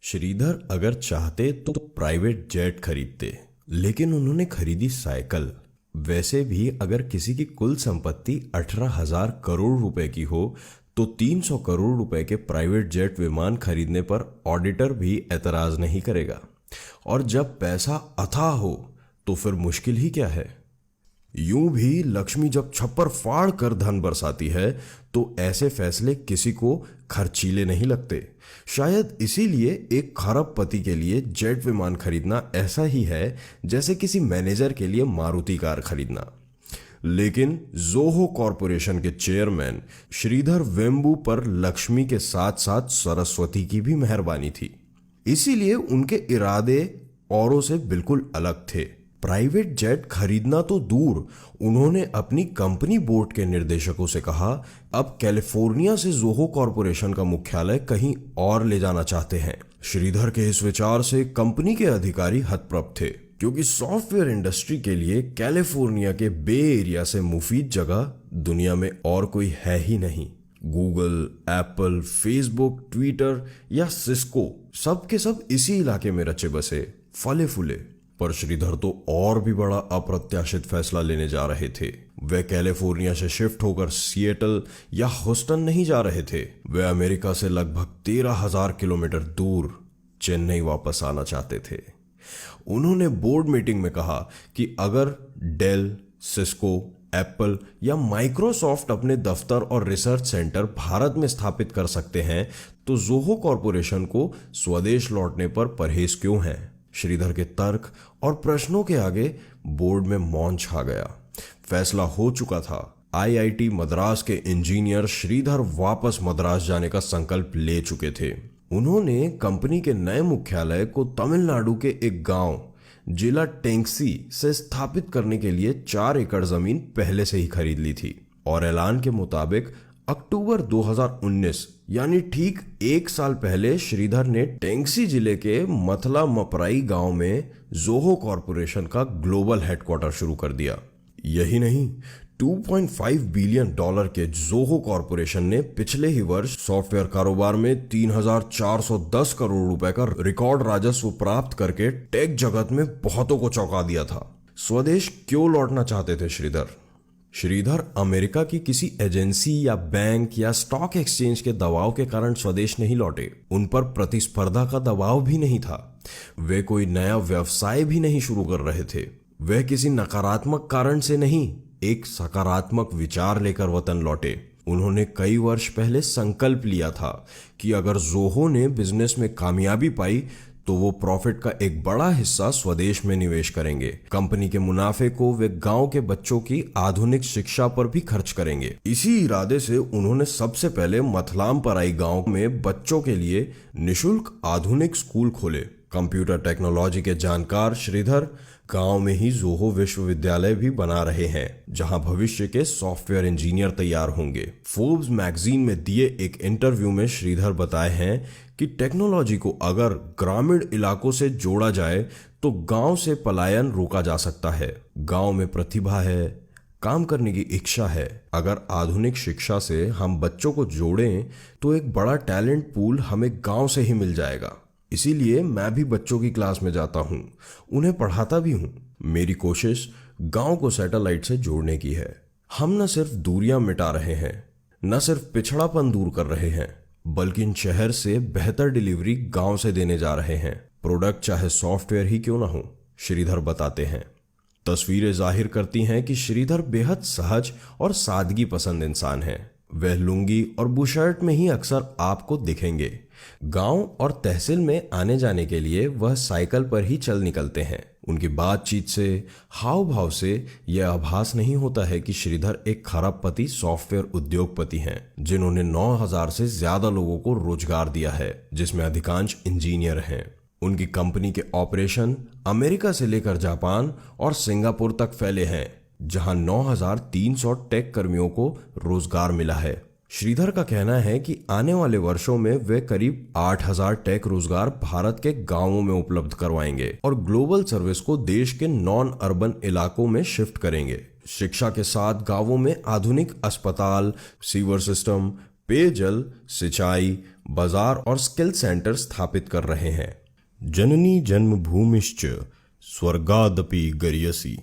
श्रीधर अगर चाहते तो प्राइवेट जेट खरीदते, लेकिन उन्होंने खरीदी साइकिल। वैसे भी अगर किसी की कुल संपत्ति 18,000 करोड़ रुपए की हो तो 300 करोड़ रुपए के प्राइवेट जेट विमान खरीदने पर ऑडिटर भी एतराज नहीं करेगा। और जब पैसा अथाह हो तो फिर मुश्किल ही क्या है। यूं भी लक्ष्मी जब छप्पर फाड़ कर धन बरसाती है तो ऐसे फैसले किसी को खर्चीले नहीं लगते। शायद इसीलिए एक खरबपति के लिए जेट विमान खरीदना ऐसा ही है जैसे किसी मैनेजर के लिए मारुति कार खरीदना। लेकिन जोहो कॉरपोरेशन के चेयरमैन श्रीधर वेम्बू पर लक्ष्मी के साथ साथ सरस्वती की भी मेहरबानी थी। इसीलिए उनके इरादे औरों से बिल्कुल अलग थे। प्राइवेट जेट खरीदना तो दूर, उन्होंने अपनी कंपनी बोर्ड के निर्देशकों से कहा अब कैलिफोर्निया से जोहो कॉरपोरेशन का मुख्यालय कहीं और ले जाना चाहते हैं। श्रीधर के इस विचार से कंपनी के अधिकारी हतप्रभ थे, क्योंकि सॉफ्टवेयर इंडस्ट्री के लिए कैलिफोर्निया के बे एरिया से मुफीद जगह दुनिया में और कोई है ही नहीं। गूगल, एप्पल, फेसबुक, ट्विटर या सिस्को सब के सब इसी इलाके में रचे बसे फले फूले। पर श्रीधर तो और भी बड़ा अप्रत्याशित फैसला लेने जा रहे थे। वे कैलिफोर्निया से शिफ्ट होकर सिएटल या ह्यूस्टन नहीं जा रहे थे। वे अमेरिका से लगभग 13,000 किलोमीटर दूर चेन्नई वापस आना चाहते थे। उन्होंने बोर्ड मीटिंग में कहा कि अगर डेल, सिस्को, एप्पल या माइक्रोसॉफ्ट अपने दफ्तर और रिसर्च सेंटर भारत में स्थापित कर सकते हैं तो जोहो कॉरपोरेशन को स्वदेश लौटने पर परहेज क्यों है। श्रीधर के तर्क और प्रश्नों के आगे बोर्ड में मौन छा गया। फैसला हो चुका था। आईआईटी मद्रास के इंजीनियर श्रीधर वापस मद्रास जाने का संकल्प ले चुके थे। उन्होंने कंपनी के नए मुख्यालय को तमिलनाडु के एक गांव जिला टेंगसी से स्थापित करने के लिए 4 एकड़ जमीन पहले से ही खरीद ली थी और ऐलान के मुताबिक अक्टूबर 2019 यानी ठीक 1 साल पहले श्रीधर ने टेंगसी जिले के मथला मपराई गांव में जोहो कॉरपोरेशन का ग्लोबल हेडक्वार्टर शुरू कर दिया। यही नहीं, $2.5 बिलियन के जोहो कॉरपोरेशन ने पिछले ही वर्ष सॉफ्टवेयर कारोबार में 3,410 करोड़ रुपए का रिकॉर्ड राजस्व प्राप्त करके टेक जगत में बहुतों को चौंका दिया था। स्वदेश क्यों लौटना चाहते थे श्रीधर अमेरिका की किसी एजेंसी या बैंक या स्टॉक एक्सचेंज के दबाव के कारण स्वदेश नहीं लौटे। उन पर प्रतिस्पर्धा का दबाव भी नहीं था। वे कोई नया व्यवसाय भी नहीं शुरू कर रहे थे। वे किसी नकारात्मक कारण से नहीं, एक सकारात्मक विचार लेकर वतन लौटे। उन्होंने कई वर्ष पहले संकल्प लिया था कि अगर जोहो ने बिजनेस में कामयाबी पाई तो वो प्रॉफिट का एक बड़ा हिस्सा स्वदेश में निवेश करेंगे। कंपनी के मुनाफे को वे गांव के बच्चों की आधुनिक शिक्षा पर भी खर्च करेंगे। इसी इरादे से उन्होंने सबसे पहले मथलाम पराई गांव में बच्चों के लिए निशुल्क आधुनिक स्कूल खोले। कंप्यूटर टेक्नोलॉजी के जानकार श्रीधर गांव में ही जोहो विश्वविद्यालय भी बना रहे हैं, जहां भविष्य के सॉफ्टवेयर इंजीनियर तैयार होंगे। फोर्ब्स मैगजीन में दिए एक इंटरव्यू में श्रीधर बताए हैं कि टेक्नोलॉजी को अगर ग्रामीण इलाकों से जोड़ा जाए तो गांव से पलायन रोका जा सकता है। गांव में प्रतिभा है, काम करने की इच्छा है। अगर आधुनिक शिक्षा से हम बच्चों को जोड़ें तो एक बड़ा टैलेंट पूल हमें गांव से ही मिल जाएगा। इसीलिए मैं भी बच्चों की क्लास में जाता हूँ, उन्हें पढ़ाता भी हूँ। मेरी कोशिश गांव को सैटेलाइट से जोड़ने की है। हम न सिर्फ दूरियां मिटा रहे हैं, न सिर्फ पिछड़ापन दूर कर रहे हैं, बल्कि इन शहर से बेहतर डिलीवरी गांव से देने जा रहे हैं। प्रोडक्ट चाहे सॉफ्टवेयर ही क्यों ना हो, श्रीधर बताते हैं। तस्वीरें जाहिर करती हैं कि श्रीधर बेहद सहज और सादगी पसंद इंसान हैं। वह लुंगी और बुशर्ट में ही अक्सर आपको दिखेंगे। गांव और तहसील में आने जाने के लिए वह साइकिल पर ही चल निकलते हैं। उनकी बातचीत से, हाव भाव से यह आभास नहीं होता है कि श्रीधर एक खरबपति सॉफ्टवेयर उद्योगपति हैं, जिन्होंने 9,000 से ज्यादा लोगों को रोजगार दिया है, जिसमें अधिकांश इंजीनियर हैं। उनकी कंपनी के ऑपरेशन अमेरिका से लेकर जापान और सिंगापुर तक फैले हैं, जहां 9,300 टेक कर्मियों को रोजगार मिला है। श्रीधर का कहना है कि आने वाले वर्षों में वे करीब 8,000 टेक रोजगार भारत के गांवों में उपलब्ध करवाएंगे और ग्लोबल सर्विस को देश के नॉन अर्बन इलाकों में शिफ्ट करेंगे। शिक्षा के साथ गांवों में आधुनिक अस्पताल, सीवर सिस्टम, पेयजल, सिंचाई, बाजार और स्किल सेंटर स्थापित कर रहे हैं। जननी जन्मभूमिश्च स्वर्गादपि गरीयसी।